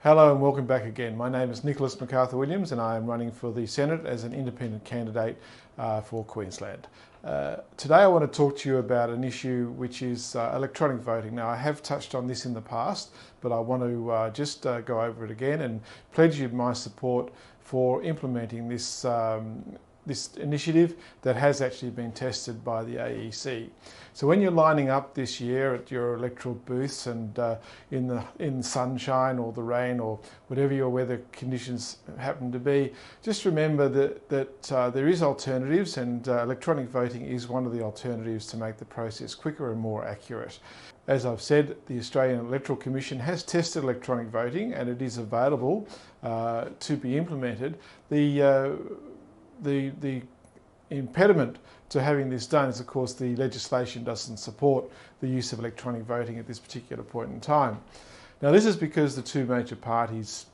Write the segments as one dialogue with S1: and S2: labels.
S1: Hello and welcome back again. My name is McArthur-Williams and I am running for the Senate as an independent candidate for Queensland. Today I want to talk to you about an issue which is electronic voting. Now I have touched on this in the past, but I want to just go over it again and pledge you my support for implementing this this initiative that has actually been tested by the AEC. So when you're lining up this year at your electoral booths and in sunshine or the rain or whatever your weather conditions happen to be, just remember that there is alternatives, and electronic voting is one of the alternatives to make the process quicker and more accurate. As I've said, the Australian Electoral Commission has tested electronic voting and it is available to be implemented. The impediment to having this done is, of course, the legislation doesn't support the use of electronic voting at this particular point in time. Now, this is because the two major parties,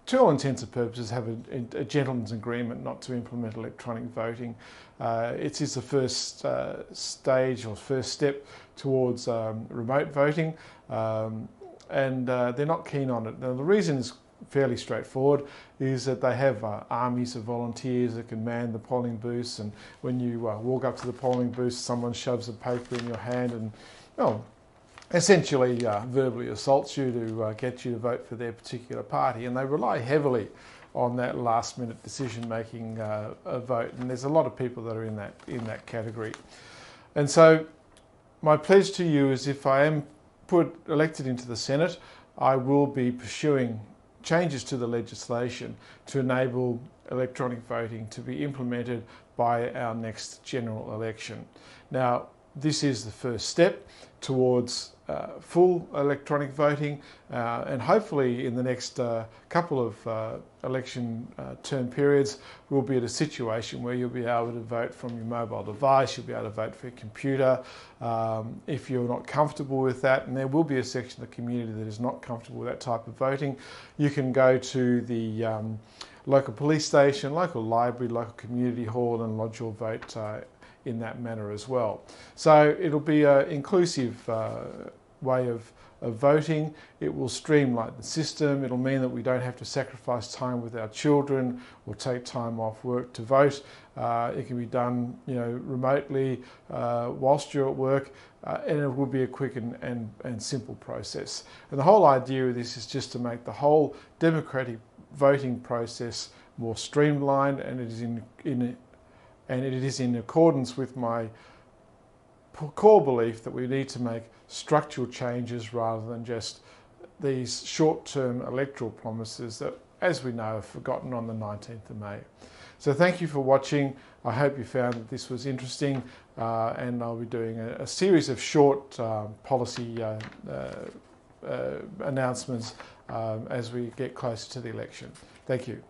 S1: to all intents and purposes, have a gentleman's agreement not to implement electronic voting. It is the first stage or first step towards remote voting, and they're not keen on it. Now, the reason is fairly straightforward, is that they have armies of volunteers that can man the polling booths, and when you walk up to the polling booth, someone shoves a paper in your hand and, well, essentially verbally assaults you to get you to vote for their particular party, and they rely heavily on that last minute decision making vote, and there's a lot of people that are in that category. And so my pledge to you is, if I am elected into the Senate, I will be pursuing changes to the legislation to enable electronic voting to be implemented by our next general election. Now, this is the first step towards full electronic voting, and hopefully in the next couple of election term periods we'll be at a situation where you'll be able to vote from your mobile device, you'll be able to vote for your computer. If you're not comfortable with that, and there will be a section of the community that is not comfortable with that type of voting, you can go to the local police station, local library, local community hall and lodge your vote in that manner as well. So it'll be an inclusive way of voting. It will streamline the system. It'll mean that we don't have to sacrifice time with our children or take time off work to vote. It can be done, remotely whilst you're at work, and it will be a quick and simple process. And the whole idea of this is just to make the whole democratic voting process more streamlined, and it is in accordance with my core belief that we need to make structural changes rather than just these short-term electoral promises that, as we know, are forgotten on the 19th of May. So thank you for watching. I hope you found that this was interesting, and I'll be doing a series of short policy announcements as we get closer to the election. Thank you.